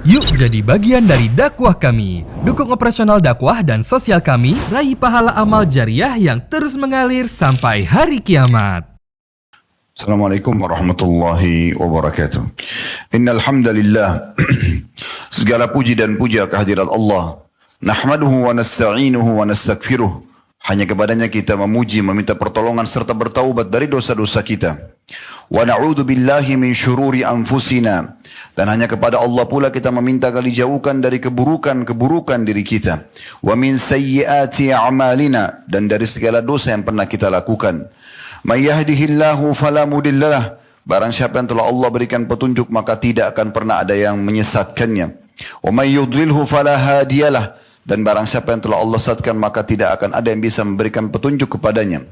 Yuk jadi bagian dari dakwah kami. Dukung operasional dakwah dan sosial kami, raih pahala amal jariah yang terus mengalir sampai hari kiamat. Assalamualaikum warahmatullahi wabarakatuh. Innal hamdalillah segala puji dan puja kehadirat Allah. Nahmaduhu wa nasta'inuhu wa nastaghfiruh. Hanya kepadanya kita memuji, meminta pertolongan serta bertaubat dari dosa-dosa kita. Wa na'udzu billahi min syururi anfusina. Dan hanya kepada Allah pula kita meminta agar dijauhkan dari keburukan-keburukan diri kita. Wa min sayyiati a'malina, dan dari segala dosa yang pernah kita lakukan. May yahdihillahu fala mudhillalah. Barang siapa yang telah Allah berikan petunjuk maka tidak akan pernah ada yang menyesatkannya. Wa may yudlilhu fala hadiyalah. Dan barang siapa yang telah Allah sesatkan maka tidak akan ada yang bisa memberikan petunjuk kepadanya.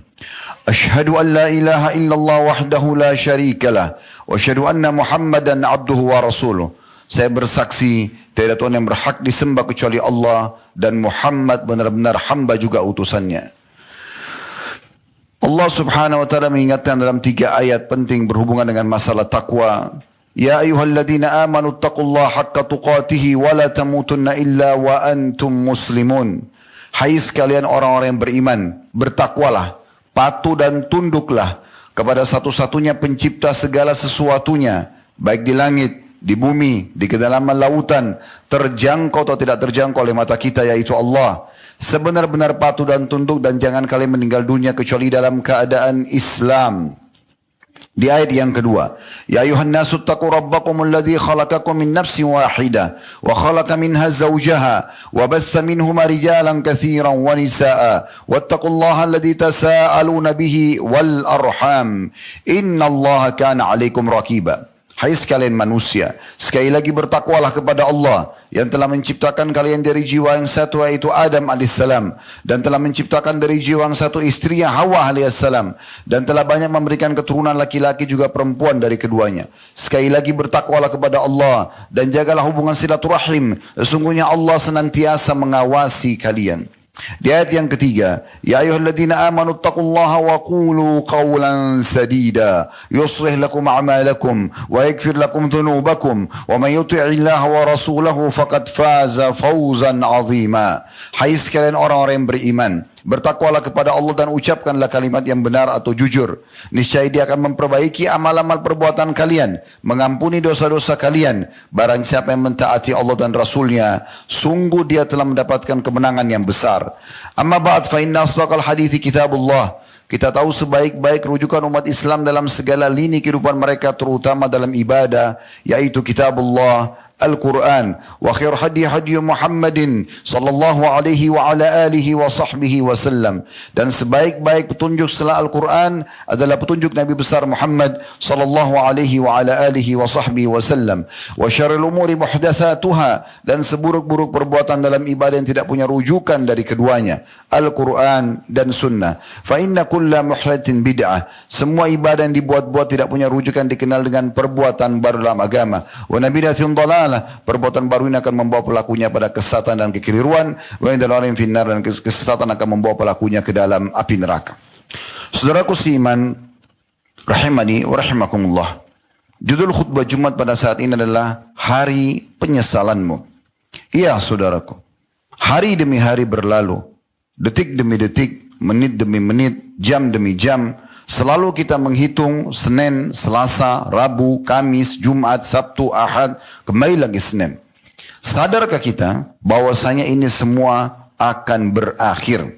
Asyhadu an la ilaha illallah wahdahu la syarikalah wa asyhadu anna Muhammadan abduhu wa rasuluh. Saya bersaksi tiada Tuhan yang berhak disembah kecuali Allah dan Muhammad benar-benar hamba juga utusannya. Allah subhanahu wa ta'ala mengingatkan dalam 3 ayat penting berhubungan dengan masalah takwa. Ya ayyuhalladzina amanu taqullaha haqqa tuqatihi wa la tamutunna illa wa antum muslimun. Hai sekalian orang-orang yang beriman, bertakwalah, patuh dan tunduklah kepada satu-satunya pencipta segala sesuatunya, baik di langit, di bumi, di kedalaman lautan, terjangkau atau tidak terjangkau oleh mata kita, yaitu Allah. Sebenar-benar patuh dan tunduk, dan jangan kalian meninggal dunia kecuali dalam keadaan Islam. Di ayat yang kedua, ya ayuhan nasu taqu rabbakumul ladzi khalaqakum min nafsin wahidah wa khalaqa minha zawjaha wa bassa minhuma rijalan katsiran wa nisaa wattaqullaha alladzi tasaaluna bihi wal arham innallaha kana 'alaikum raqiba. Hai sekalian manusia, sekali lagi bertakwalah kepada Allah yang telah menciptakan kalian dari jiwa yang satu, yaitu Adam alaihissalam, dan telah menciptakan dari jiwa yang satu istrinya Hawa alaihissalam, dan telah banyak memberikan keturunan laki-laki juga perempuan dari keduanya. Sekali lagi bertakwalah kepada Allah dan jagalah hubungan silaturahim. Sesungguhnya Allah senantiasa mengawasi kalian. Di ayat yang ketiga, ya ayyuhalladzina amanu taqullaha wa qulu qawlan sadida yuslih lakum a'malakum wa yaghfir lakum dhunubakum wa may yuti'illaha wa rasulahu faqad faza fawzan 'azima. Hai sekalian orang-orang yang beriman, bertakwalah kepada Allah dan ucapkanlah kalimat yang benar atau jujur. Niscaya Dia akan memperbaiki amal-amal perbuatan kalian, mengampuni dosa-dosa kalian. Barang siapa yang mentaati Allah dan Rasulnya, sungguh dia telah mendapatkan kemenangan yang besar. Amma ba'd fa inna asdaqal hadithi kitabullah. Kita tahu sebaik-baik rujukan umat Islam dalam segala lini kehidupan mereka, terutama dalam ibadah, yaitu kitabullah, Al-Quran. Wa khair hadi Muhammadin sallallahu alaihi wa ala alihi wa sahbihi wasallam. Dan sebaik-baik petunjuk setelah Al-Quran adalah petunjuk Nabi besar Muhammad sallallahu alaihi wa ala alihi wa sahbihi wasallam. Wa syarrul umuri muhdatsatuha, dan seburuk-buruk perbuatan dalam ibadah yang tidak punya rujukan dari keduanya, Al-Quran dan Sunnah. Fa inna kulla muhdatsin bid'ah. Semua ibadah yang dibuat-buat tidak punya rujukan dikenal dengan perbuatan baru dalam agama. Wa nabidatin dhalal, perbuatan baru ini akan membawa pelakunya pada kesesatan dan kekeliruan. Wa indal alim finnar, dan kesesatan akan membawa pelakunya ke dalam api neraka. Saudaraku seiman, rahimani wa rahimakumullah. Judul khutbah Jumat pada saat ini adalah hari penyesalanmu. Iya saudaraku, hari demi hari berlalu, detik demi detik, menit demi menit, jam demi jam. Selalu kita menghitung Senin, Selasa, Rabu, Kamis, Jumat, Sabtu, Ahad, kembali lagi Senin. Sadarkah kita bahwasanya ini semua akan berakhir?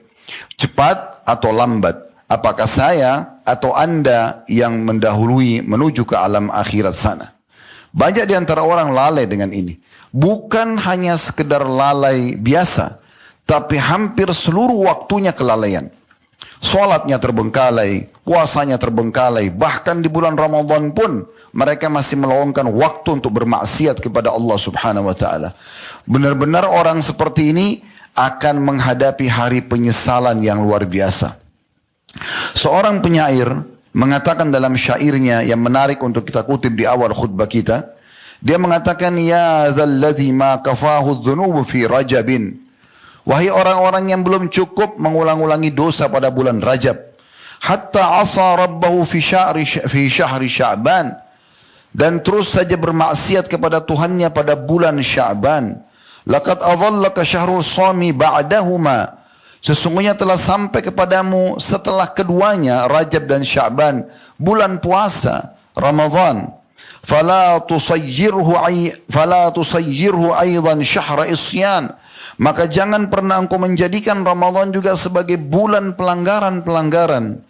Cepat atau lambat? Apakah saya atau Anda yang mendahului menuju ke alam akhirat sana? Banyak di antara orang lalai dengan ini. Bukan hanya sekedar lalai biasa, tapi hampir seluruh waktunya kelalaian. Salatnya terbengkalai, puasanya terbengkalai, bahkan di bulan Ramadan pun mereka masih meluangkan waktu untuk bermaksiat kepada Allah subhanahu wa ta'ala. Benar-benar orang seperti ini akan menghadapi hari penyesalan yang luar biasa. Seorang penyair mengatakan dalam syairnya yang menarik untuk kita kutip di awal khutbah kita, dia mengatakan, ya dzalladzi ma kafahu dzunubu fi rajabin. Wahai orang-orang yang belum cukup mengulang-ulangi dosa pada bulan Rajab, hatta asa rabbahu fi syahri Sya'ban, dan terus saja bermaksiat kepada Tuhannya pada bulan Sya'ban. Laqad adhallaka syahrul shami ba'dahuma. Sesungguhnya telah sampai kepadamu setelah keduanya, Rajab dan Sya'ban, bulan puasa, Ramadan. Fala tusayyirhu aidan syahra isyan. Maka jangan pernah engkau menjadikan Ramadan juga sebagai bulan pelanggaran-pelanggaran.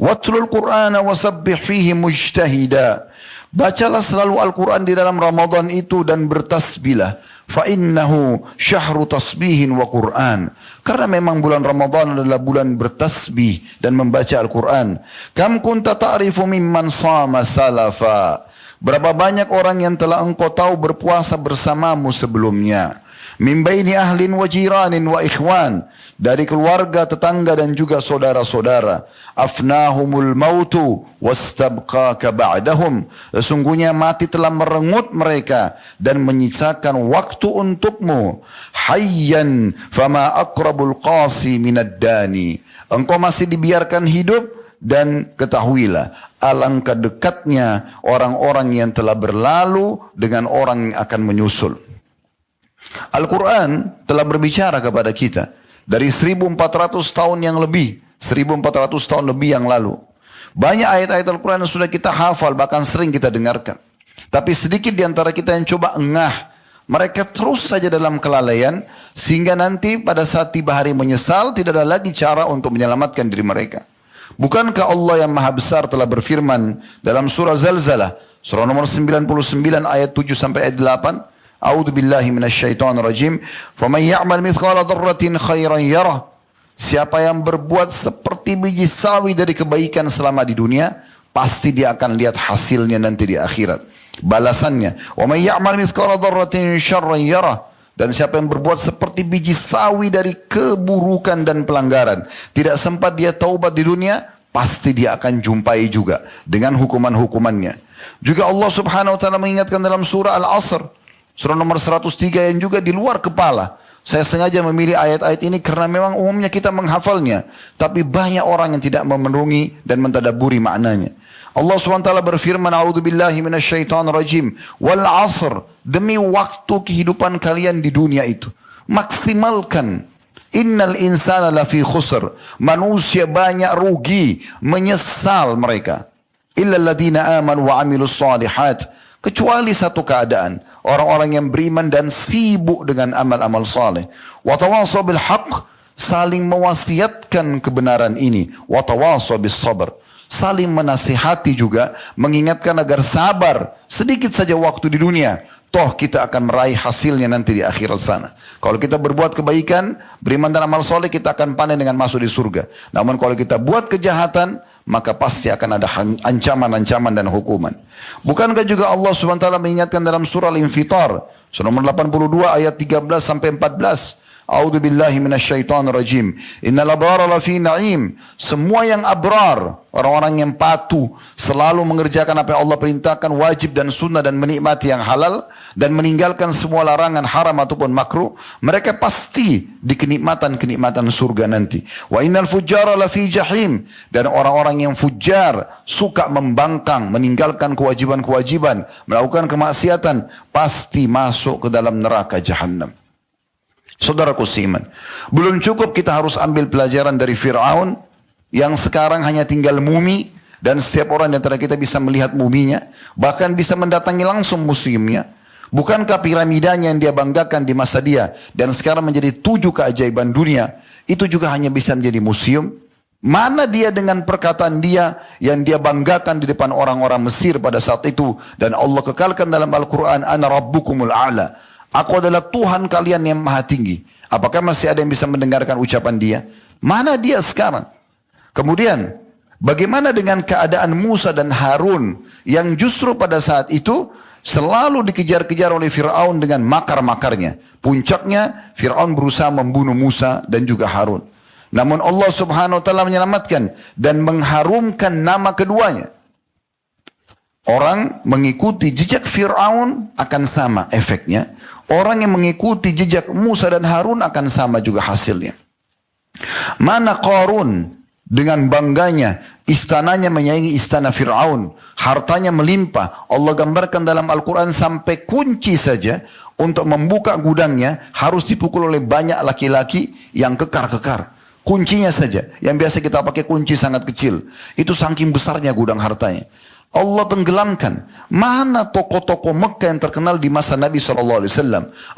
Watlul Qur'ana wasabbih fihi mujtahida. Bacalah selalu Al-Quran di dalam Ramadan itu dan bertasbihlah. Fa'innahu syahru tasbihin wa Qur'an. Karena memang bulan Ramadan adalah bulan bertasbih dan membaca Al-Quran. Kam kunta ta'rifu mimman sama salafa. Berapa banyak orang yang telah engkau tahu berpuasa bersamamu sebelumnya. Min baini ahlin wa jiranin wa ikhwan. Dari keluarga, tetangga dan juga saudara-saudara. Afnahumul mautu wastabqaka ba'dahum. Sesungguhnya mati telah merengut mereka dan menyisakan waktu untukmu. Hayyan fama aqrabul qasi minad dani. Engkau masih dibiarkan hidup dan ketahuilah alangkah dekatnya orang-orang yang telah berlalu dengan orang yang akan menyusul. Al-Quran telah berbicara kepada kita dari 1400 tahun yang lebih, 1400 tahun lebih yang lalu. Banyak ayat-ayat Al-Quran yang sudah kita hafal, bahkan sering kita dengarkan. Tapi sedikit di antara kita yang coba engah. Mereka terus saja dalam kelalaian, sehingga nanti pada saat tiba hari menyesal, tidak ada lagi cara untuk menyelamatkan diri mereka. Bukankah Allah yang maha besar telah berfirman dalam surah Zalzalah, surah nomor 99 ayat 7 sampai ayat 8, A'udzu billahi minasyaitonir rajim. Faman ya'mal mithqala dzarratin khairan yarah. Siapa yang berbuat seperti biji sawi dari kebaikan selama di dunia, pasti dia akan lihat hasilnya nanti di akhirat. Balasannya. Wa man ya'mal mithqala dzarratin syarran yarah. Dan siapa yang berbuat seperti biji sawi dari keburukan dan pelanggaran, tidak sempat dia taubat di dunia, pasti dia akan jumpai juga dengan hukuman-hukumannya. Juga Allah Subhanahu wa taala mengingatkan dalam surah Al-Asr, surah nomor 103 yang juga di luar kepala. Saya sengaja memilih ayat-ayat ini karena memang umumnya kita menghafalnya, tapi banyak orang yang tidak memenuhi dan mentadabburi maknanya. Allah SWT berfirman, A'udzubillahi minasyaitonirrajim, wal 'asr, demi waktu kehidupan kalian di dunia itu, maksimalkan. Innal insana lafi khusr, manusia banyak rugi, menyesal mereka. Illa alladhina amanu wa 'amilus shalihat. Kecuali satu keadaan, orang-orang yang beriman dan sibuk dengan amal-amal saleh. Wa tawasaw bil haqq, saling mewasiatkan kebenaran ini. Wa tawasaw bis sabr, saling menasihati juga, mengingatkan agar sabar sedikit saja waktu di dunia. Toh kita akan meraih hasilnya nanti di akhirat sana. Kalau kita berbuat kebaikan, beriman dan amal soleh, kita akan panen dengan masuk di surga. Namun kalau kita buat kejahatan, maka pasti akan ada ancaman-ancaman dan hukuman. Bukankah juga Allah SWT mengingatkan dalam surah Al-Infitar, surah nomor 82 ayat 13 sampai 14. A'udzu billahi minasyaitonir rajim. Innal abrara lafi na'im. Semua yang abrar, orang-orang yang patuh, selalu mengerjakan apa yang Allah perintahkan, wajib dan sunnah, dan menikmati yang halal, dan meninggalkan semua larangan haram ataupun makruh, mereka pasti di kenikmatan-kenikmatan surga nanti. Wa innal fujjara lafi jahim. Dan orang-orang yang fujar, suka membangkang, meninggalkan kewajiban-kewajiban, melakukan kemaksiatan, pasti masuk ke dalam neraka jahannam. Saudaraku seiman, belum cukup kita harus ambil pelajaran dari Fir'aun yang sekarang hanya tinggal mumi, dan setiap orang di antara kita bisa melihat muminya, bahkan bisa mendatangi langsung museumnya. Bukankah piramidanya yang dia banggakan di masa dia dan sekarang menjadi 7 keajaiban dunia, itu juga hanya bisa menjadi museum? Mana dia dengan perkataan dia yang dia banggakan di depan orang-orang Mesir pada saat itu, dan Allah kekalkan dalam Al-Quran, Ana Rabbukumul A'la. Aku adalah Tuhan kalian yang maha tinggi. Apakah masih ada yang bisa mendengarkan ucapan dia? Mana dia sekarang? Kemudian, bagaimana dengan keadaan Musa dan Harun yang justru pada saat itu selalu dikejar-kejar oleh Fir'aun dengan makar-makarnya. Puncaknya, Fir'aun berusaha membunuh Musa dan juga Harun. Namun Allah Subhanahu wa taala menyelamatkan dan mengharumkan nama keduanya. Orang mengikuti jejak Fir'aun akan sama efeknya. Orang yang mengikuti jejak Musa dan Harun akan sama juga hasilnya. Mana Qarun dengan bangganya, istananya menyaingi istana Fir'aun, hartanya melimpah. Allah gambarkan dalam Al-Quran sampai kunci saja untuk membuka gudangnya harus dipukul oleh banyak laki-laki yang kekar-kekar. Kuncinya saja, yang biasa kita pakai kunci sangat kecil. Itu saking besarnya gudang hartanya. Allah tenggelamkan. Mana tokoh-tokoh Mekah yang terkenal di masa Nabi SAW?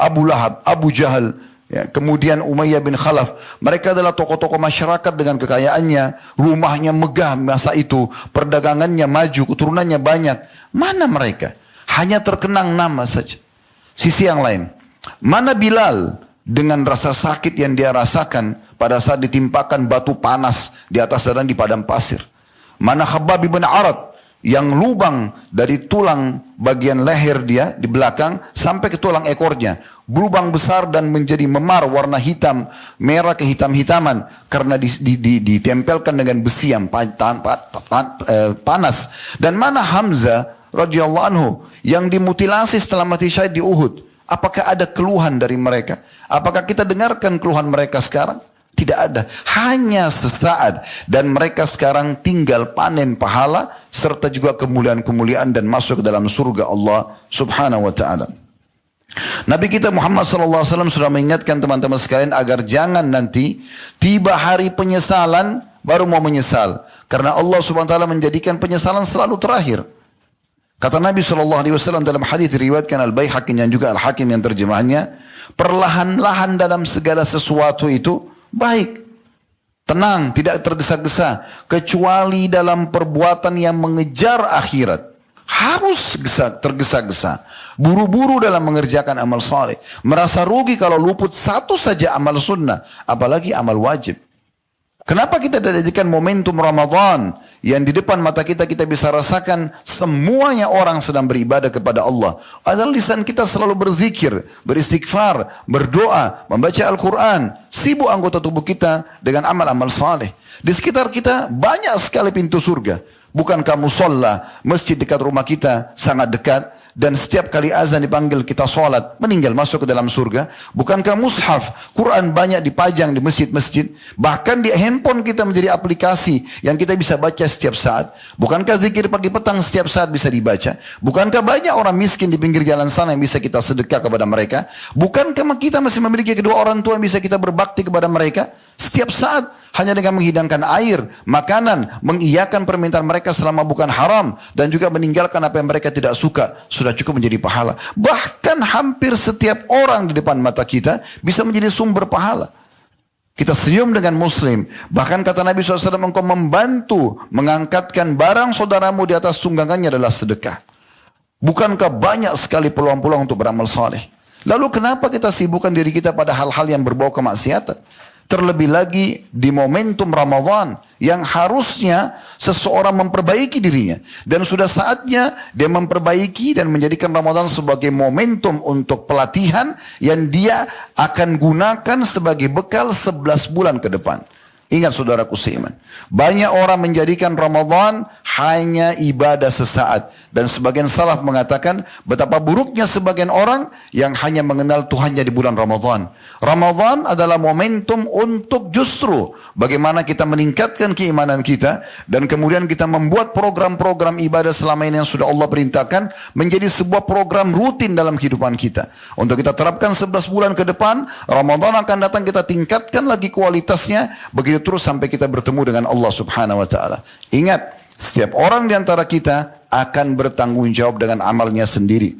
Abu Lahab, Abu Jahal, ya, kemudian Umayyah bin Khalaf. Mereka adalah tokoh-tokoh masyarakat dengan kekayaannya. Rumahnya megah masa itu. Perdagangannya maju, keturunannya banyak. Mana mereka? Hanya terkenang nama saja. Sisi yang lain. Mana Bilal dengan rasa sakit yang dia rasakan pada saat ditimpakan batu panas di atas dan di padang pasir. Mana Khabbab bin Arad yang lubang dari tulang bagian leher dia di belakang sampai ke tulang ekornya. Lubang besar dan menjadi memar warna hitam, merah kehitam-hitaman karena ditempelkan dengan besi yang panas. Dan mana Hamzah radhiyallahu anhu yang dimutilasi setelah mati syahid di Uhud. Apakah ada keluhan dari mereka? Apakah kita dengarkan keluhan mereka sekarang? Tidak ada, hanya sesaat. Dan mereka sekarang tinggal panen pahala serta juga kemuliaan-kemuliaan dan masuk ke dalam surga Allah subhanahu wa ta'ala. Nabi kita Muhammad SAW sudah mengingatkan teman-teman sekalian agar jangan nanti tiba hari penyesalan baru mau menyesal. Karena Allah subhanahu wa ta'ala menjadikan penyesalan selalu terakhir. Kata Nabi SAW dalam hadis diriwayatkan Al-Baihaqi dan juga Al-Hakim yang terjemahannya, perlahan-lahan dalam segala sesuatu itu baik, tenang, tidak tergesa-gesa, kecuali dalam perbuatan yang mengejar akhirat. Harus tergesa-gesa, buru-buru dalam mengerjakan amal saleh, merasa rugi kalau luput satu saja amal sunnah, apalagi amal wajib. Kenapa kita jadikan momentum Ramadan yang di depan mata kita bisa rasakan semuanya orang sedang beribadah kepada Allah. Adalah lisan kita selalu berzikir, beristighfar, berdoa, membaca Al-Quran. Sibuk anggota tubuh kita dengan amal-amal saleh. Di sekitar kita banyak sekali pintu surga. Bukankah musola, masjid dekat rumah kita sangat dekat, dan setiap kali azan dipanggil kita sholat, meninggal masuk ke dalam surga. Bukankah mushaf, Quran banyak dipajang di masjid-masjid, bahkan di handphone kita menjadi aplikasi yang kita bisa baca setiap saat. Bukankah zikir pagi petang setiap saat bisa dibaca? Bukankah banyak orang miskin di pinggir jalan sana yang bisa kita sedekah kepada mereka? Bukankah kita masih memiliki kedua orang tua yang bisa kita berbakti kepada mereka? Setiap saat hanya dengan menghidangkan air, makanan, mengiyakan permintaan mereka selama bukan haram, dan juga meninggalkan apa yang mereka tidak suka, sudah cukup menjadi pahala. Bahkan hampir setiap orang di depan mata kita bisa menjadi sumber pahala. Kita senyum dengan muslim. Bahkan kata Nabi SAW, engkau membantu mengangkatkan barang saudaramu di atas tunggangannya adalah sedekah. Bukankah banyak sekali peluang-peluang untuk beramal saleh? Lalu kenapa kita sibukkan diri kita pada hal-hal yang berbau kemaksiatan? Terlebih lagi di momentum Ramadan yang harusnya seseorang memperbaiki dirinya. Dan sudah saatnya dia memperbaiki dan menjadikan Ramadan sebagai momentum untuk pelatihan yang dia akan gunakan sebagai bekal 11 bulan ke depan. Ingat saudaraku seiman, banyak orang menjadikan Ramadan hanya ibadah sesaat. Dan sebagian salaf mengatakan betapa buruknya sebagian orang yang hanya mengenal Tuhannya di bulan Ramadan. Ramadan adalah momentum untuk justru bagaimana kita meningkatkan keimanan kita, dan kemudian kita membuat program-program ibadah selama ini yang sudah Allah perintahkan menjadi sebuah program rutin dalam kehidupan kita. Untuk kita terapkan 11 bulan ke depan, Ramadan akan datang, kita tingkatkan lagi kualitasnya, begitu terus sampai kita bertemu dengan Allah subhanahu wa ta'ala. Ingat, setiap orang di antara kita akan bertanggung jawab dengan amalnya sendiri.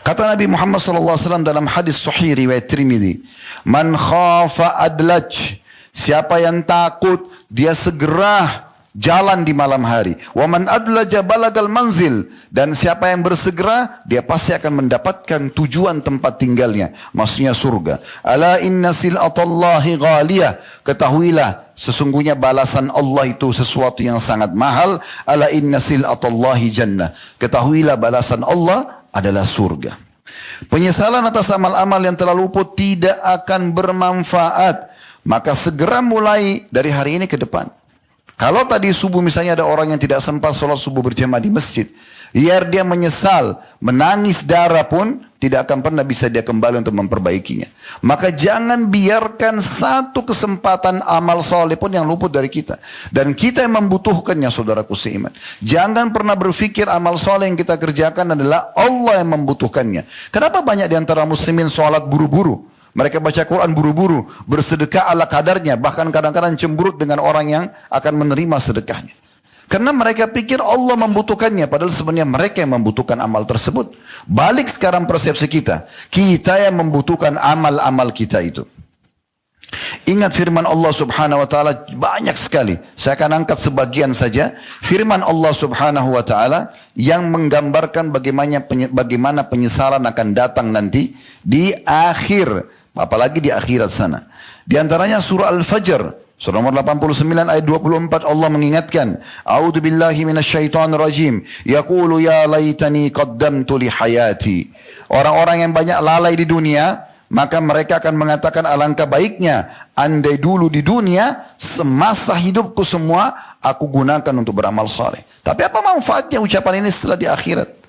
Kata Nabi Muhammad SAW dalam hadis sahih riwayat Tirmidzi, man khafa adlaj, siapa yang takut dia segera jalan di malam hari. Wa man adlaja balagal manzil, dan siapa yang bersegera dia pasti akan mendapatkan tujuan tempat tinggalnya, maksudnya surga. Ala inna silatallahi ghaliyah, ketahuilah sesungguhnya balasan Allah itu sesuatu yang sangat mahal. Ala inna silatallahi jannah, ketahuilah balasan Allah adalah surga. Penyesalan atas amal-amal yang telah luput tidak akan bermanfaat, maka segera mulai dari hari ini ke depan. Kalau tadi subuh misalnya ada orang yang tidak sempat sholat subuh berjamaah di masjid, biar dia menyesal, menangis darah pun tidak akan pernah bisa dia kembali untuk memperbaikinya. Maka jangan biarkan satu kesempatan amal soleh pun yang luput dari kita. Dan kita yang membutuhkannya, saudaraku seiman. Jangan pernah berpikir amal soleh yang kita kerjakan adalah Allah yang membutuhkannya. Kenapa banyak di antara muslimin sholat buru-buru? Mereka baca Quran buru-buru, bersedekah ala kadarnya, bahkan kadang-kadang cemberut dengan orang yang akan menerima sedekahnya. Karena mereka pikir Allah membutuhkannya, padahal sebenarnya mereka yang membutuhkan amal tersebut. Balik sekarang persepsi kita, kita yang membutuhkan amal-amal kita itu. Ingat firman Allah subhanahu wa ta'ala banyak sekali. Saya akan angkat sebagian saja. Firman Allah subhanahu wa ta'ala yang menggambarkan bagaimana penyesalan akan datang nanti di akhir. Apalagi di akhirat sana. Di antaranya surah Al-Fajr. Surah nomor 89 ayat 24 Allah mengingatkan. A'udzu billahi minasyaitonir rajim. Yaqulu ya laitani qaddamtu li hayati. Orang-orang yang banyak lalai di dunia, maka mereka akan mengatakan alangkah baiknya andai dulu di dunia semasa hidupku semua aku gunakan untuk beramal saleh. Tapi apa manfaatnya ucapan ini setelah di akhirat?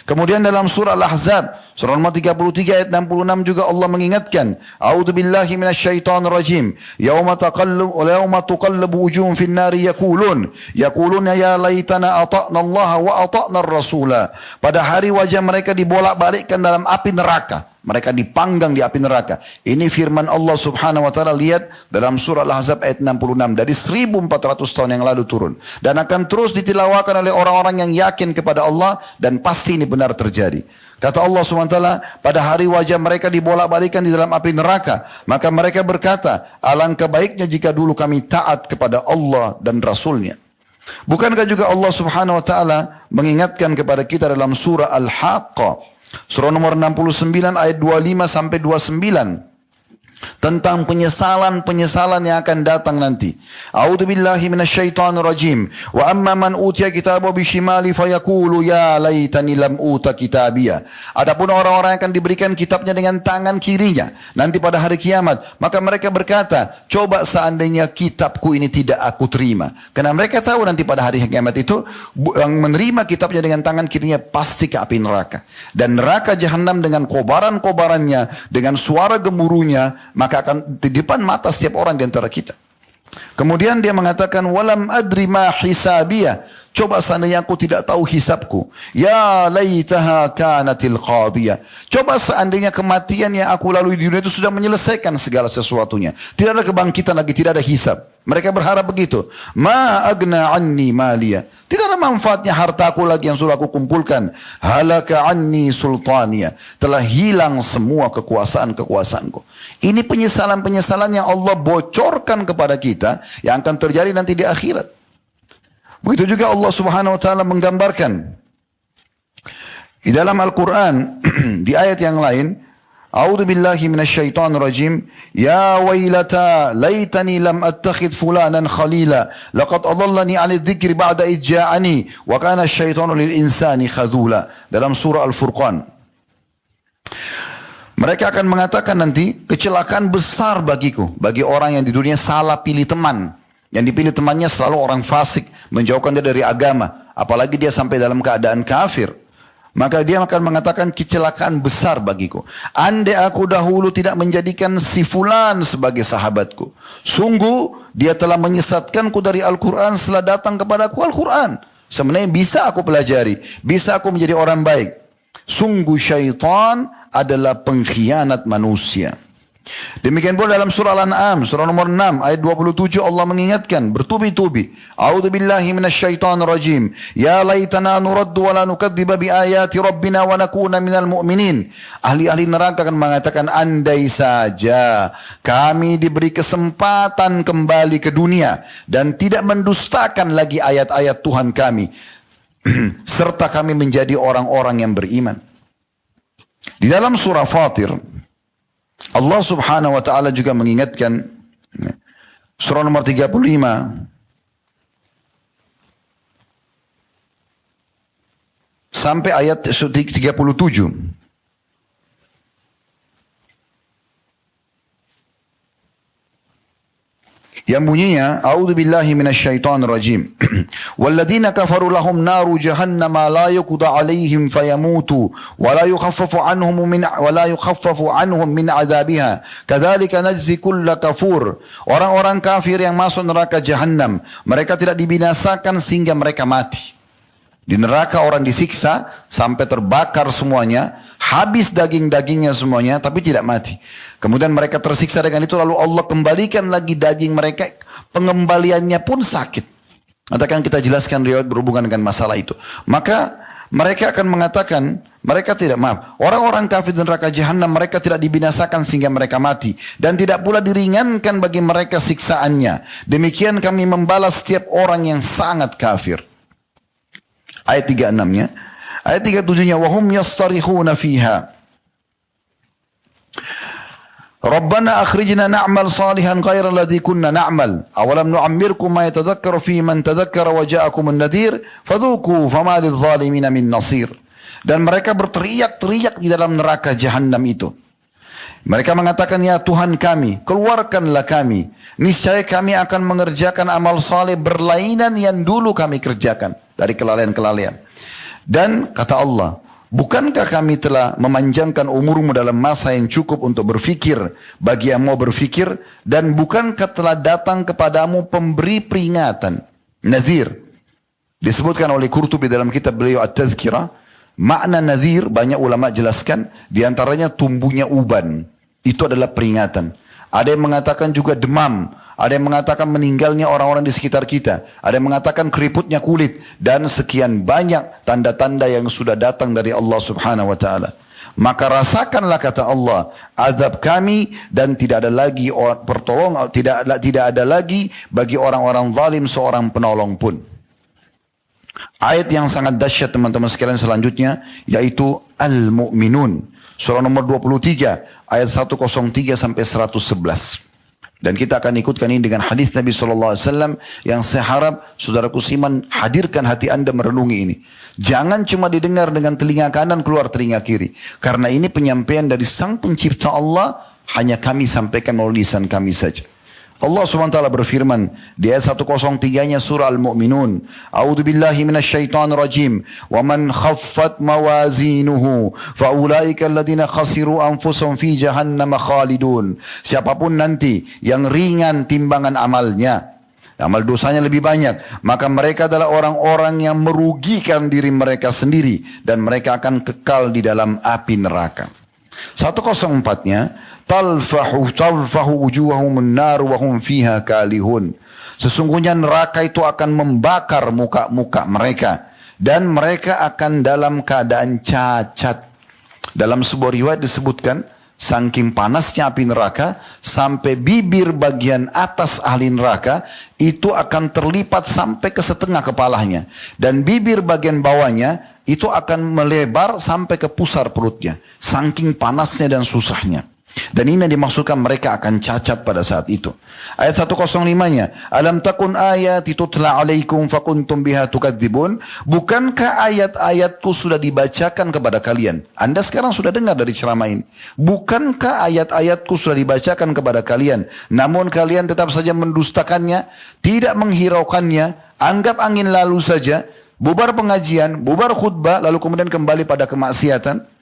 Kemudian dalam surah Al-Ahzab, surah nomor 33 ayat 66 juga Allah mengingatkan, A'udzu billahi minasyaitonir rajim. Yauma tuqallabu wujuhum fin nari yaquluna ya laitana ata'na Allah wa ata'na ar-rasula. Pada hari wajah mereka dibolak-balikkan dalam api neraka. Mereka dipanggang di api neraka. Ini firman Allah subhanahu wa ta'ala, lihat dalam surah Al-Ahzab ayat 66. Dari 1400 tahun yang lalu turun. Dan akan terus ditilawakan oleh orang-orang yang yakin kepada Allah. Dan pasti ini benar terjadi. Kata Allah subhanahu wa ta'ala, pada hari wajah mereka dibolak-balikan di dalam api neraka. Maka mereka berkata, alangkah baiknya jika dulu kami taat kepada Allah dan Rasulnya. Bukankah juga Allah subhanahu wa ta'ala mengingatkan kepada kita dalam surah Al-Haqqah. Surah nomor 69 ayat 25 sampai 29 tentang penyesalan-penyesalan yang akan datang nanti. A'udzu billahi minasyaitonir rajim. Wa amma man utiya kitabahu bishimali fayaqulu ya laitani lam uta kitabiyya. Adapun orang-orang yang akan diberikan kitabnya dengan tangan kirinya nanti pada hari kiamat, maka mereka berkata, coba seandainya kitabku ini tidak aku terima. Karena mereka tahu nanti pada hari kiamat itu yang menerima kitabnya dengan tangan kirinya pasti ke api neraka. Dan neraka jahanam dengan kobaran-kobarannya, dengan suara gemuruhnya, maka akan di depan mata setiap orang di antara kita. Kemudian dia mengatakan walam adri ma hisabiyah. Coba seandainya aku tidak tahu hisabku. Ya laitaha kanatil qadiyah. Coba seandainya kematian yang aku lalui di dunia itu sudah menyelesaikan segala sesuatunya. Tidak ada kebangkitan lagi, tidak ada hisab. Mereka berharap begitu. Ma agna anni maliyah. Tidak ada manfaatnya hartaku lagi yang sudah aku kumpulkan. Halaka anni sultaniyah. Telah hilang semua kekuasaan-kekuasaanku. Ini penyesalan-penyesalan yang Allah bocorkan kepada kita yang akan terjadi nanti di akhirat. Begitu juga Allah subhanahu wa ta'ala menggambarkan di dalam Al-Quran di ayat yang lain, A'udzu billahi minasyaitonir rajim. Ya wailata laitani lam attakhidh fulanan khalila laqad adallani 'anil dzikri ba'da idh ja'ani wa kana asyaitanu lil insani khadhula. Dalam surah Al-Furqan. Mereka akan mengatakan nanti kecelakaan besar bagiku, bagi orang yang di dunia salah pilih teman. Yang dipilih temannya selalu orang fasik, menjauhkan dia dari agama. Apalagi dia sampai dalam keadaan kafir. Maka dia akan mengatakan kecelakaan besar bagiku. Andai aku dahulu tidak menjadikan si fulan sebagai sahabatku. Sungguh dia telah menyesatkanku dari Al-Quran setelah datang kepadaku Al-Quran. Sebenarnya bisa aku pelajari. Bisa aku menjadi orang baik. Sungguh syaitan adalah pengkhianat manusia. Demikian pula dalam surah Al-An'am, surah nomor 6 ayat 27 Allah mengingatkan bertubi-tubi. A'udzu billahi minasyaitonir rajim. Ya laitana nuraddu wa la nukadziba bi ayati rabbina wa nakuna minal mu'minin. Ahli-ahli neraka akan mengatakan andai saja kami diberi kesempatan kembali ke dunia dan tidak mendustakan lagi ayat-ayat Tuhan kami serta kami menjadi orang-orang yang beriman. Di dalam surah Fatir Allah subhanahu wa ta'ala juga mengingatkan surah nomor 35 sampai ayat 37. Yang bunyinya, A'udzubillahi minasyaitonirrajim. Walladzina kafaru lahum naru jahannam la yuqda 'alaihim fayamutu wa la yukhaffafu anhum min 'adzabiha. Kadzalika najzi kulla kafur. Orang-orang kafir yang masuk neraka jahannam, mereka tidak dibinasakan sehingga mereka mati. Di neraka orang disiksa sampai terbakar semuanya, habis daging-dagingnya semuanya, tapi tidak mati. Kemudian mereka tersiksa dengan itu, lalu Allah kembalikan lagi daging mereka, pengembaliannya pun sakit. Nanti akan kita jelaskan riwayat berhubungan dengan masalah itu. Maka mereka akan mengatakan, mereka tidak, maaf, orang-orang kafir di neraka jahanam, mereka tidak dibinasakan sehingga mereka mati. Dan tidak pula diringankan bagi mereka siksaannya. Demikian kami membalas setiap orang yang sangat kafir. Ayat 36-nya. Ayat 37-nya, wahum yastarikhuna fiha. Rabbana akhrijna na'mal salihan ghayra alladhi kunna na'mal. Awalam nu'ammirkum ma yatadhakkaru fi man tadhakkara wa ja'akumun nadhir. Fadhuku fama lidh-dhalimina min nasir. Dan mereka berteriak-teriak di dalam neraka jahanam itu. Mereka mengatakan, ya Tuhan kami, keluarkanlah kami. Niscaya kami akan mengerjakan amal saleh berlainan yang dulu kami kerjakan. Dari kelalaian-kelalaian. Dan kata Allah, bukankah kami telah memanjangkan umurmu dalam masa yang cukup untuk berfikir bagi yang mau berfikir? Dan bukankah telah datang kepadamu pemberi peringatan? Nadhir. Disebutkan oleh Qurtubi dalam kitab beliau At-Tazkirah. Makna nadhir banyak ulama jelaskan. Di antaranya tumbuhnya uban. Itu adalah peringatan. Ada yang mengatakan juga demam. Ada yang mengatakan meninggalnya orang-orang di sekitar kita. Ada yang mengatakan keriputnya kulit. Dan sekian banyak tanda-tanda yang sudah datang dari Allah subhanahu wa ta'ala. Maka rasakanlah kata Allah, azab kami, dan tidak ada lagi pertolongan, tidak ada lagi bagi orang-orang zalim seorang penolong pun. Ayat yang sangat dahsyat teman-teman sekalian selanjutnya, yaitu Al-Mu'minun. Surah nomor 23, ayat 103 sampai 111. Dan kita akan ikutkan ini dengan hadis Nabi SAW yang saya harap saudaraku Siman hadirkan hati anda merenungi ini. Jangan cuma didengar dengan telinga kanan keluar telinga kiri. Karena ini penyampaian dari Sang Pencipta Allah, hanya kami sampaikan melalui lisan kami saja. Allah SWT berfirman di ayat 103-nya surah Al-Mu'minun. A'udzu billahi minasyaitonir rajim. Wa man khaffat mawazinuhu fa ulaika alladziina khasiru anfusahum fi jahannam khalidun. Siapapun nanti yang ringan timbangan amalnya, amal dosanya lebih banyak, maka mereka adalah orang-orang yang merugikan diri mereka sendiri dan mereka akan kekal di dalam api neraka. 104-nya, talfahu wujuhahumun nar wa hum fiha kalihun. Sesungguhnya neraka itu akan membakar muka-muka mereka dan mereka akan dalam keadaan cacat. Dalam sebuah riwayat disebutkan, saking panasnya api neraka sampai bibir bagian atas ahli neraka itu akan terlipat sampai ke setengah kepalanya, dan bibir bagian bawahnya itu akan melebar sampai ke pusar perutnya, saking panasnya dan susahnya. Dan ini dimaksudkan mereka akan cacat pada saat itu. Ayat 105-nya, alam takun ayati tutla alaikum fakuntum biha tukadzibun. Bukankah ayat-ayatku sudah dibacakan kepada kalian? Anda sekarang sudah dengar dari ceramah ini. Bukankah ayat-ayatku sudah dibacakan kepada kalian, namun kalian tetap saja mendustakannya, tidak menghiraukannya, anggap angin lalu saja, bubar pengajian, bubar khutbah, lalu kemudian kembali pada kemaksiatan.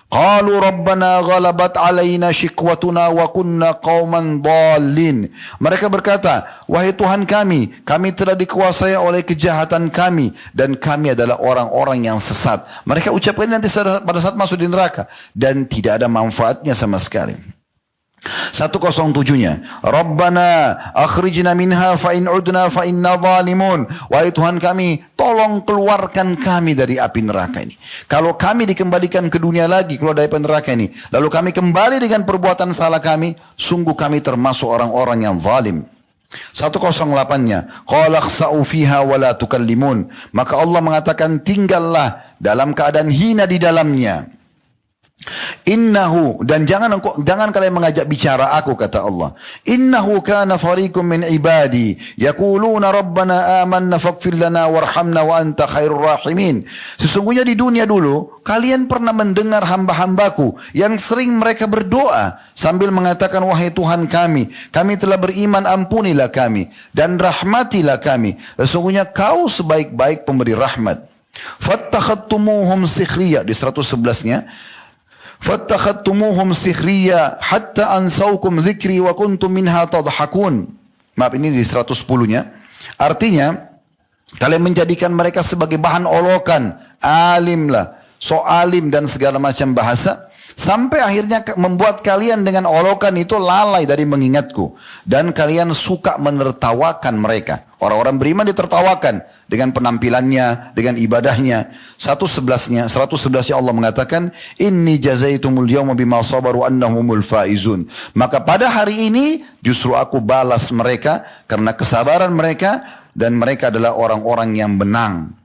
Qalu rabbana ghalabat alaina shikwatuna wa kunna qauman dhalin. Mereka berkata, wahai Tuhan kami telah dikuasai oleh kejahatan kami dan kami adalah orang-orang yang sesat. Mereka ucapkan nanti pada saat masuk di neraka dan tidak ada manfaatnya sama sekali. 107-nya, Rabbana akhrijna minha fa in udna fa inna zalimun. Wahai Tuhan kami, tolong keluarkan kami dari api neraka ini. Kalau kami dikembalikan ke dunia lagi, keluar dari api neraka ini, lalu kami kembali dengan perbuatan salah kami, sungguh kami termasuk orang-orang yang zalim. 108-nya, qala khsa'u fiha wa la tukallimun. Maka Allah mengatakan, tinggallah dalam keadaan hina di dalamnya Innahu, dan jangan kalian mengajak bicara aku, kata Allah. Innahu kana fariqum min ibadi yaquluna rabbana amanna faghfir lana warhamna wa anta khairur rahimin. Sesungguhnya di dunia dulu kalian pernah mendengar hamba-hambaku yang sering mereka berdoa sambil mengatakan, wahai Tuhan kami telah beriman, ampunilah kami dan rahmatilah kami. Sesungguhnya kau sebaik-baik pemberi rahmat. Fattakhadtumuhum sikhriya, di 111-nya. Fattakhadtumuhum sikhriya hatta ansaukum zikri wa kuntum minha tadhakun. Maaf, ini di 110-nya. Artinya, kalian menjadikan mereka sebagai bahan olokan, alim lah, so alim dan segala macam bahasa, sampai akhirnya membuat kalian dengan olokan itu lalai dari mengingatku, dan kalian suka menertawakan mereka. Orang-orang beriman ditertawakan dengan penampilannya, dengan ibadahnya. 111-nya Allah mengatakan, inni jazaitumul yawma bima sabaru annahumul faizun. Maka pada hari ini justru aku balas mereka karena kesabaran mereka, dan mereka adalah orang-orang yang menang.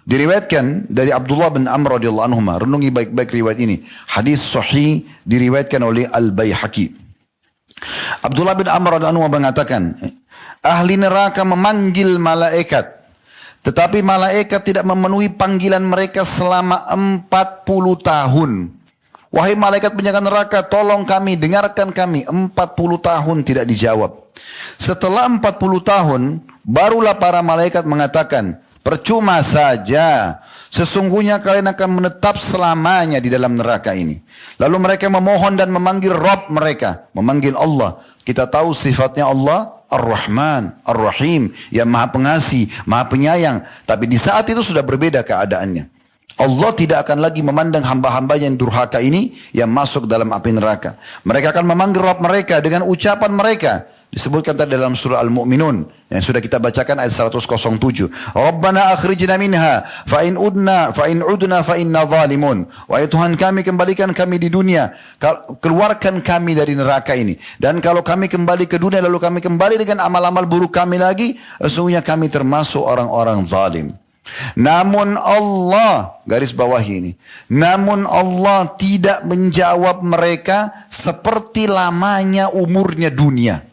Diriwayatkan dari Abdullah bin Amr radhiyallahu anhu, renungi baik-baik riwayat ini. Hadis sahih diriwayatkan oleh Al-Baihaqi. Abdullah bin Amr radhiyallahu anhu mengatakan, ahli neraka memanggil malaikat, tetapi malaikat tidak memenuhi panggilan mereka selama 40 tahun. Wahai malaikat penjaga neraka, tolong kami, dengarkan kami. 40 tahun tidak dijawab. Setelah 40 tahun, barulah para malaikat mengatakan, percuma saja, sesungguhnya kalian akan menetap selamanya di dalam neraka ini. Lalu mereka memohon dan memanggil Rabb mereka, memanggil Allah. Kita tahu sifatnya Allah Ar-Rahman, Ar-Rahim, yang maha pengasih, maha penyayang. Tapi di saat itu sudah berbeda keadaannya. Allah tidak akan lagi memandang hamba-hamba yang durhaka ini yang masuk dalam api neraka. Mereka akan memanggil Rabb mereka dengan ucapan mereka. Disebutkan tadi dalam surah Al-Mu'minun yang sudah kita bacakan ayat 107. Rabbana akhrijna minha fa in udna fa inna zalimun. Wahai Tuhan kami, kembalikan kami di dunia, keluarkan kami dari neraka ini. Dan kalau kami kembali ke dunia lalu kami kembali dengan amal-amal buruk kami lagi, sesungguhnya kami termasuk orang-orang zalim. Namun Allah, garis bawahi ini, namun Allah tidak menjawab mereka seperti lamanya umurnya dunia.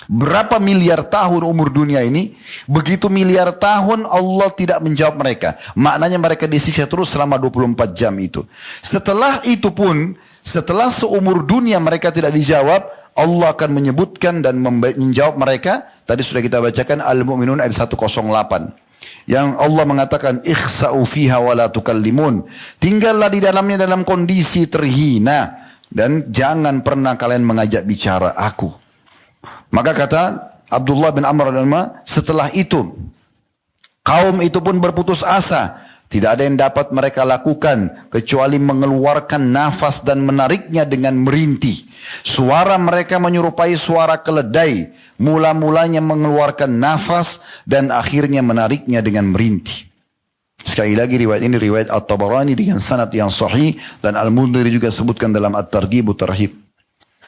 Berapa miliar tahun umur dunia ini? Begitu miliar tahun Allah tidak menjawab mereka. Maknanya mereka disiksa terus selama 24 jam itu. Setelah itu pun, setelah seumur dunia mereka tidak dijawab, Allah akan menyebutkan dan menjawab mereka. Tadi sudah kita bacakan Al-Mu'minun ayat 108. Yang Allah mengatakan, ikhsa'u fiha wa la tukallimun. Tinggallah di dalamnya dalam kondisi terhina, dan jangan pernah kalian mengajak bicara aku. Maka kata Abdullah bin Amr setelah itu kaum itu pun berputus asa. Tidak ada yang dapat mereka lakukan kecuali mengeluarkan nafas dan menariknya dengan merintih. Suara mereka menyerupai suara keledai. Mula-mulanya mengeluarkan nafas dan akhirnya menariknya dengan merintih. Sekali lagi riwayat ini riwayat At-Tabarani dengan sanad yang sahih, dan Al-Mundhiri juga sebutkan dalam At-Targhib At-Tarhib.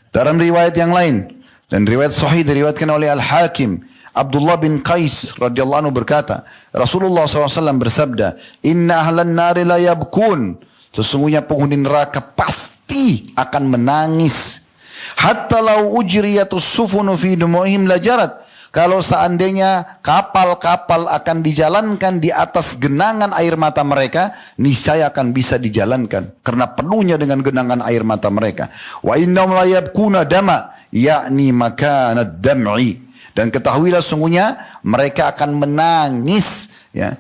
Dalam riwayat yang lain, dan riwayat sahih diriwayatkan oleh Al-Hakim, Abdullah bin Qais radhiyallahu anhu berkata, Rasulullah SAW bersabda, inna ahlan nari la yabkun. Sesungguhnya penghuni neraka pasti akan menangis. Hatta lau ujriyatus sufunu fi dumu'ihim lajarat. Kalau seandainya kapal-kapal akan dijalankan di atas genangan air mata mereka, niscaya akan bisa dijalankan karena penuhnya dengan genangan air mata mereka. Wa innahum la yabkuna dama, yakni makanad dam'i. Dan ketahuilah sungguhnya mereka akan menangis ya,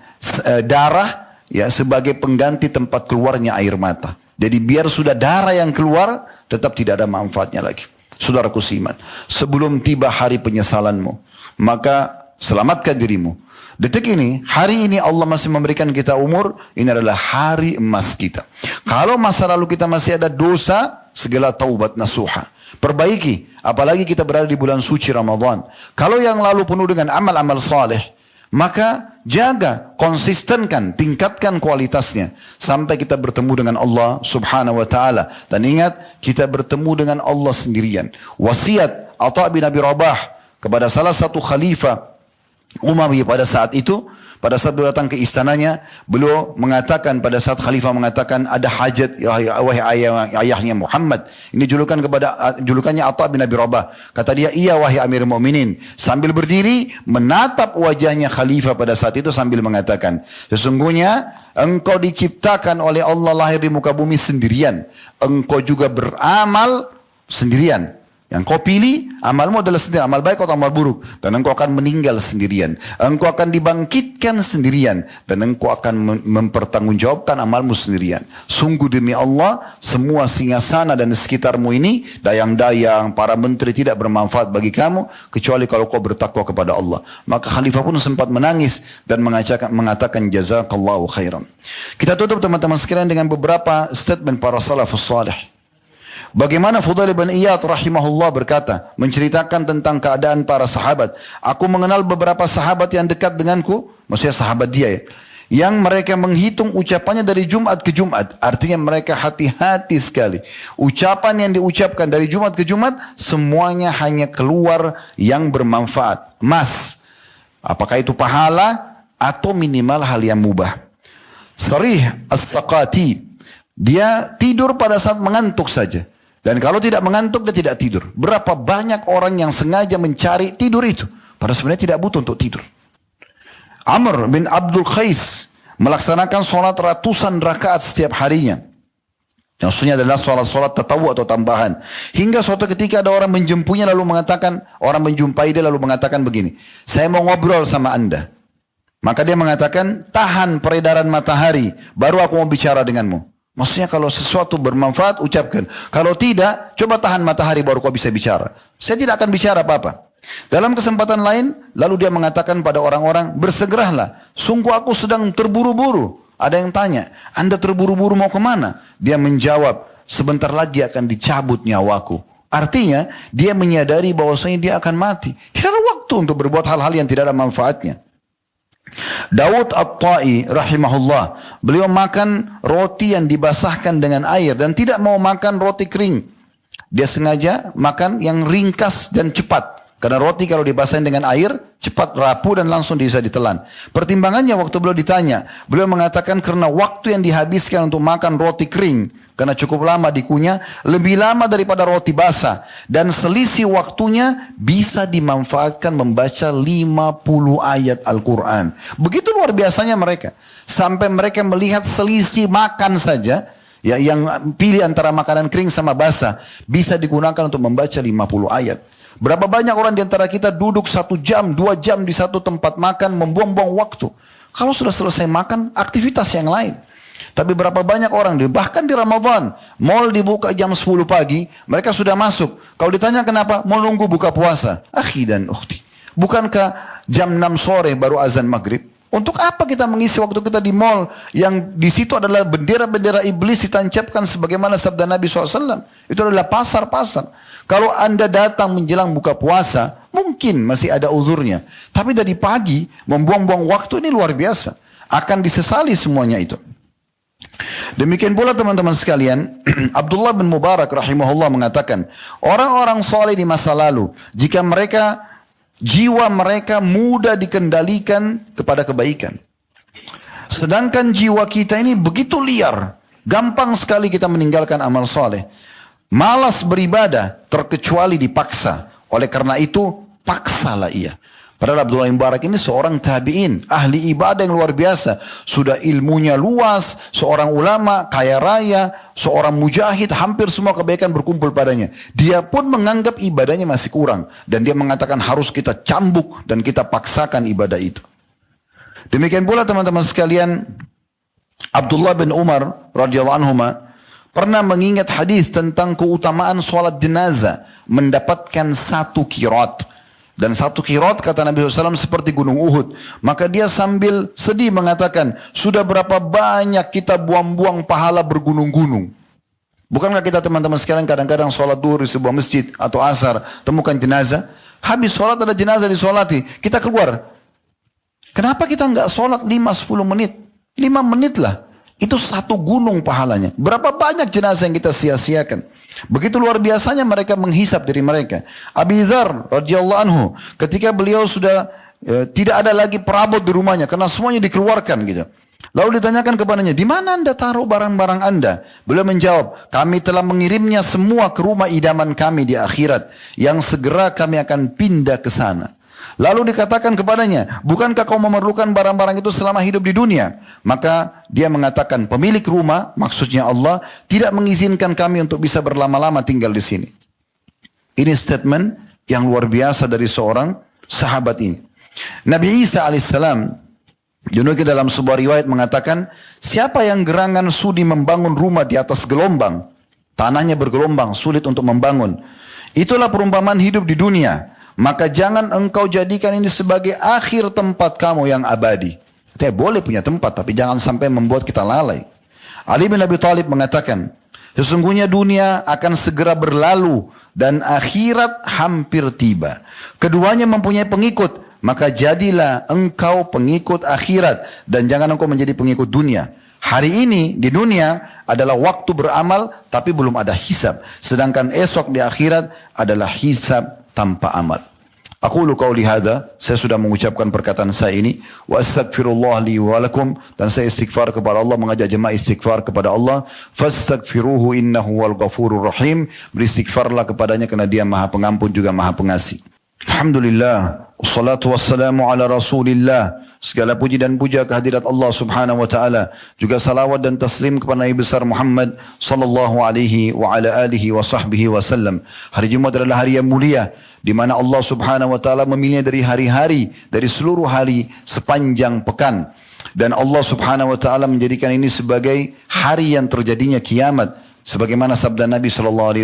darah ya, sebagai pengganti tempat keluarnya air mata. Jadi biar sudah darah yang keluar, tetap tidak ada manfaatnya lagi. Saudaraku seiman, sebelum tiba hari penyesalanmu, maka selamatkan dirimu. Detik ini, hari ini Allah masih memberikan kita umur, ini adalah hari emas kita. Kalau masa lalu kita masih ada dosa, segala taubat nasuha. Perbaiki, apalagi kita berada di bulan suci Ramadan. Kalau yang lalu penuh dengan amal-amal saleh, maka jaga, konsistenkan, tingkatkan kualitasnya sampai kita bertemu dengan Allah Subhanahu wa taala. Dan ingat, kita bertemu dengan Allah sendirian. Wasiat Atha bin Abi Rabah kepada salah satu khalifah Umayyah pada saat itu, pada saat beliau datang ke istananya, beliau mengatakan pada saat khalifah mengatakan ada hajat wahai ayahnya Muhammad. Ini julukannya Atha bin Abi Rabah. Kata dia, iya wahai Amirul Mukminin. Sambil berdiri menatap wajahnya khalifah pada saat itu sambil mengatakan, sesungguhnya engkau diciptakan oleh Allah lahir di muka bumi sendirian. Engkau juga beramal sendirian. Yang kau pilih, amalmu adalah sendirian, amal baik atau amal buruk. Dan engkau akan meninggal sendirian. Engkau akan dibangkitkan sendirian. Dan engkau akan mempertanggungjawabkan amalmu sendirian. Sungguh demi Allah, semua singgasana dan sekitarmu ini, dayang-dayang, para menteri tidak bermanfaat bagi kamu, kecuali kalau kau bertakwa kepada Allah. Maka khalifah pun sempat menangis dan mengatakan jazakallahu khairan. Kita tutup teman-teman sekalian dengan beberapa statement para salafus salih. Bagaimana Fudail bin Iyad rahimahullah berkata, menceritakan tentang keadaan para sahabat. Aku mengenal beberapa sahabat yang dekat denganku, maksudnya sahabat dia ya, yang mereka menghitung ucapannya dari Jumat ke Jumat. Artinya mereka hati-hati sekali. Ucapan yang diucapkan dari Jumat ke Jumat, semuanya hanya keluar yang bermanfaat. Apakah itu pahala atau minimal hal yang mubah. Sarih As-Saqati, dia tidur pada saat mengantuk saja. Dan kalau tidak mengantuk, dia tidak tidur. Berapa banyak orang yang sengaja mencari tidur itu. Padahal sebenarnya tidak butuh untuk tidur. Amr bin Abdul Qais melaksanakan sholat ratusan rakaat setiap harinya. Yang maksudnya adalah sholat tatawu atau tambahan. Hingga suatu ketika ada orang menjumpai dia lalu mengatakan begini. Saya mau ngobrol sama anda. Maka dia mengatakan, tahan peredaran matahari, baru aku mau bicara denganmu. Maksudnya kalau sesuatu bermanfaat, ucapkan. Kalau tidak, coba tahan matahari baru kau bisa bicara. Saya tidak akan bicara apa-apa. Dalam kesempatan lain, lalu dia mengatakan pada orang-orang, bersegeralah. Sungguh aku sedang terburu-buru. Ada yang tanya, anda terburu-buru mau kemana? Dia menjawab, sebentar lagi akan dicabut nyawaku. Artinya, dia menyadari bahwasanya dia akan mati. Tidak ada waktu untuk berbuat hal-hal yang tidak ada manfaatnya. Daud At-Ta'i rahimahullah, beliau makan roti yang dibasahkan dengan air dan tidak mau makan roti kering. Dia sengaja makan yang ringkas dan cepat. Karena roti kalau dibasahin dengan air, cepat rapuh dan langsung bisa ditelan. Pertimbangannya waktu beliau ditanya, beliau mengatakan karena waktu yang dihabiskan untuk makan roti kering, karena cukup lama dikunyah, lebih lama daripada roti basah. Dan selisih waktunya bisa dimanfaatkan membaca 50 ayat Al-Quran. Begitu luar biasanya mereka. Sampai mereka melihat selisih makan saja, ya, yang pilih antara makanan kering sama basah, bisa digunakan untuk membaca 50 ayat. Berapa banyak orang di antara kita duduk 1 jam, 2 jam di satu tempat makan, membuang-buang waktu. Kalau sudah selesai makan, aktivitas yang lain. Tapi berapa banyak orang, bahkan di Ramadan, mall dibuka jam 10 pagi, mereka sudah masuk. Kalau ditanya kenapa, mau nunggu buka puasa. Akhi dan ukhti, bukankah jam 6 sore baru azan maghrib? Untuk apa kita mengisi waktu kita di mall yang di situ adalah bendera-bendera iblis ditancapkan sebagaimana sabda Nabi SAW. Itu adalah pasar-pasar. Kalau anda datang menjelang buka puasa, mungkin masih ada uzurnya. Tapi dari pagi membuang-buang waktu ini luar biasa. Akan disesali semuanya itu. Demikian pula teman-teman sekalian, Abdullah bin Mubarak rahimahullah mengatakan, orang-orang soleh di masa lalu, jika jiwa mereka mudah dikendalikan kepada kebaikan. Sedangkan jiwa kita ini begitu liar. Gampang sekali kita meninggalkan amal soleh. Malas beribadah terkecuali dipaksa. Oleh karena itu, paksalah ia. Padahal Abdullah bin Mubarak ini seorang tabi'in, ahli ibadah yang luar biasa. Sudah ilmunya luas, seorang ulama, kaya raya, seorang mujahid, hampir semua kebaikan berkumpul padanya. Dia pun menganggap ibadahnya masih kurang. Dan dia mengatakan harus kita cambuk dan kita paksakan ibadah itu. Demikian pula teman-teman sekalian, Abdullah bin Umar radhiyallahu anhuma pernah mengingat hadis tentang keutamaan sholat jenazah mendapatkan 1 qirat. Dan 1 qirat kata Nabi SAW seperti gunung Uhud. Maka dia sambil sedih mengatakan, sudah berapa banyak kita buang-buang pahala bergunung-gunung. Bukankah kita teman-teman sekalian kadang-kadang sholat duhur di sebuah masjid atau asar, temukan jenazah. Habis sholat ada jenazah disolati, kita keluar. Kenapa kita nggak sholat 5-10 menit? 5 menit lah. Itu 1 gunung pahalanya. Berapa banyak jenazah yang kita sia-siakan. Begitu luar biasanya mereka menghisap diri mereka. Abi Dzar radhiyallahu anhu, ketika beliau sudah tidak ada lagi perabot di rumahnya karena semuanya dikeluarkan gitu. Lalu ditanyakan kepadanya, di mana anda taruh barang-barang anda? Beliau menjawab, kami telah mengirimnya semua ke rumah idaman kami di akhirat, yang segera kami akan pindah ke sana. Lalu dikatakan kepadanya, bukankah kau memerlukan barang-barang itu selama hidup di dunia? Maka dia mengatakan, pemilik rumah, maksudnya Allah, tidak mengizinkan kami untuk bisa berlama-lama tinggal di sini. Ini statement yang luar biasa dari seorang sahabat ini. Nabi Isa alaihissalam Junaki dalam sebuah riwayat mengatakan, siapa yang gerangan sudi membangun rumah di atas gelombang, tanahnya bergelombang, sulit untuk membangun. Itulah perumpamaan hidup di dunia. Maka jangan engkau jadikan ini sebagai akhir tempat kamu yang abadi. Kita boleh punya tempat, tapi jangan sampai membuat kita lalai. Ali bin Abi Thalib mengatakan, sesungguhnya dunia akan segera berlalu dan akhirat hampir tiba. Keduanya mempunyai pengikut. Maka jadilah engkau pengikut akhirat dan jangan engkau menjadi pengikut dunia. Hari ini di dunia adalah waktu beramal tapi belum ada hisab. Sedangkan esok di akhirat adalah hisab tanpa amal. Aqulu qauli hadza, saya sudah mengucapkan perkataan saya ini, wa astaghfirullah li wa lakum, dan saya istighfar kepada Allah, mengajak jemaah istighfar kepada Allah. Fastaghfiruhu innahu wal ghafurur rahim, beristighfarlah kepadanya karena Dia Maha Pengampun juga Maha Pengasih. Alhamdulillah, wassalatu wassalamu ala rasulillah. Segala puji dan puja kehadirat Allah subhanahu wa ta'ala. Juga salawat dan taslim kepada Nabi besar Muhammad sallallahu alaihi wa ala alihi wa sahbihi wasallam. Hari Jumat adalah hari yang mulia, di mana Allah subhanahu wa ta'ala memilihnya dari hari-hari, dari seluruh hari sepanjang pekan. Dan Allah subhanahu wa ta'ala menjadikan ini sebagai hari yang terjadinya kiamat. Sebagaimana sabda Nabi SAW,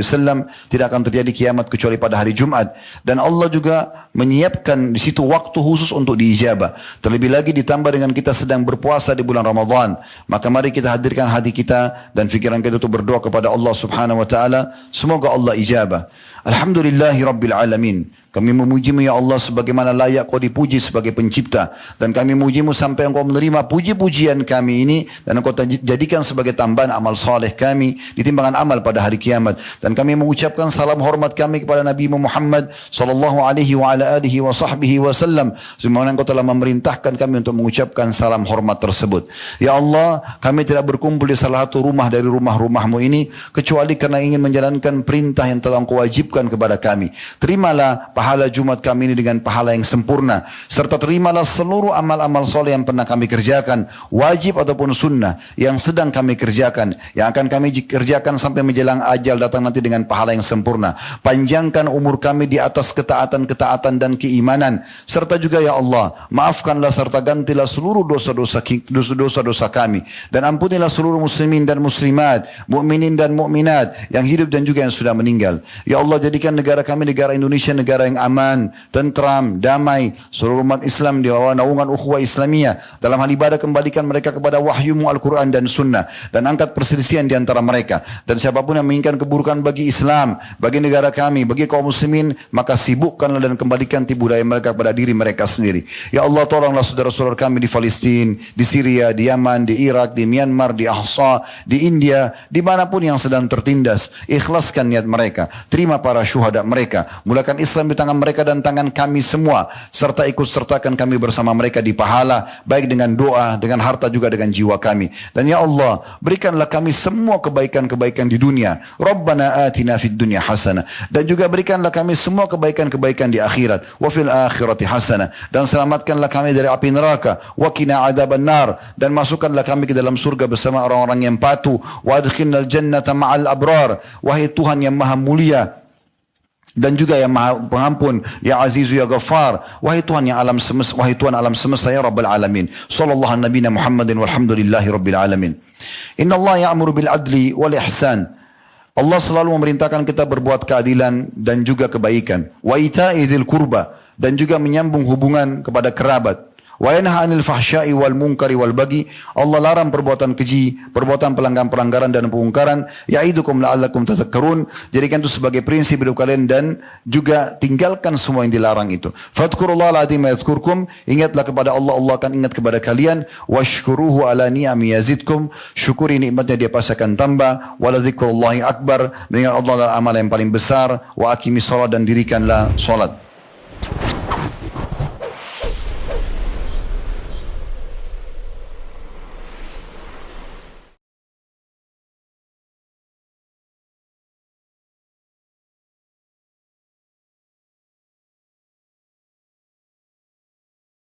tidak akan terjadi kiamat kecuali pada hari Jumat. Dan Allah juga menyiapkan di situ waktu khusus untuk diijabah. Terlebih lagi ditambah dengan kita sedang berpuasa di bulan Ramadan. Maka mari kita hadirkan hati kita dan fikiran kita untuk berdoa kepada Allah Subhanahu Wa Taala. Semoga Allah ijabah. Alhamdulillahi Rabbil Alamin. Kami memujimu ya Allah sebagaimana layak kau dipuji sebagai pencipta. Dan kami memujimu sampai engkau menerima puji-pujian kami ini. Dan engkau jadikan sebagai tambahan amal saleh kami di timbangan amal pada hari kiamat. Dan kami mengucapkan salam hormat kami kepada Nabi Muhammad sallallahu alaihi wa ala alihi wa sahbihi wasallam. Sebagaimana engkau telah memerintahkan kami untuk mengucapkan salam hormat tersebut. Ya Allah, kami tidak berkumpul di salah satu rumah dari rumah-rumahmu ini kecuali karena ingin menjalankan perintah yang telah engkau wajibkan kepada kami. Terimalah pahala Jumat kami ini dengan pahala yang sempurna, serta terimalah seluruh amal-amal soleh yang pernah kami kerjakan, wajib ataupun sunnah, yang sedang kami kerjakan, yang akan kami kerjakan sampai menjelang ajal datang nanti dengan pahala yang sempurna. Panjangkan umur kami di atas ketaatan-ketaatan dan keimanan, serta juga ya Allah, maafkanlah serta gantilah seluruh dosa-dosa kami, dan ampunilah seluruh muslimin dan muslimat, mukminin dan mukminat yang hidup dan juga yang sudah meninggal. Ya Allah, jadikan negara kami, negara Indonesia, negara yang aman, tentram, damai. Seluruh umat Islam di bawah naungan ukhuwah Islamiyah. Dalam hal ibadah kembalikan mereka kepada wahyumu Al-Quran dan Sunnah, dan angkat perselisihan di antara mereka. Dan siapapun yang menginginkan keburukan bagi Islam, bagi negara kami, bagi kaum muslimin, maka sibukkanlah dan kembalikan tipu daya mereka kepada diri mereka sendiri. Ya Allah, tolonglah saudara-saudara kami di Palestina, di Syria, di Yaman, di Irak, di Myanmar, di Ahsa, di India, dimanapun yang sedang tertindas. Ikhlaskan niat mereka, terima para syuhada mereka, mulakan Islam di tangan mereka dan tangan kami semua, serta ikut sertakan kami bersama mereka di pahala, baik dengan doa, dengan harta juga dengan jiwa kami. Dan ya Allah, berikanlah kami semua kebaikan-kebaikan di dunia. Rabbana atina fid dunya hasanah, dan juga berikanlah kami semua kebaikan-kebaikan di akhirat. Wa fil akhirati hasanah, dan selamatkanlah kami dari api neraka. Wa qina adzabannar, dan masukkanlah kami ke dalam surga bersama orang-orang yang patuh. Wa adkhilnal jannata ma'al abrar, wahai Tuhan yang maha mulia dan juga yang maha pengampun, ya azizu ya ghaffar, wahai Tuhan yang alam semesta, wahai Tuhan alam semesta, ya rabbal alamin. Sallallahu alaihi nabiyina Muhammadin walhamdulillahi rabbil alamin. Inna Allah ya'muru bil adli wal ihsan. Allah selalu memerintahkan kita berbuat keadilan dan juga kebaikan. Wa ita'i dzil qurba, dan juga menyambung hubungan kepada kerabat. Wa yanha 'anil fahsya'i wal munkari wal baghi. Allah larang perbuatan keji, perbuatan pelanggaran dan pengingkaran. Ya'idukum la'allakum tadhakkarun. Jadikan itu sebagai prinsip hidup kalian dan juga tinggalkan semua yang dilarang itu. Fadhkurullaha al-'azim yadhkurkum. Ingatlah kepada Allah, Allah akan ingat kepada kalian. Washkuruhu ala ni'ami yazidkum. Syukuri nikmatnya, dia pasti akan tambah. Wa ladzikrullahi akbar. Mengingat Allah adalah amal yang paling besar. Wa aqimis shalah, dan dirikanlah salat.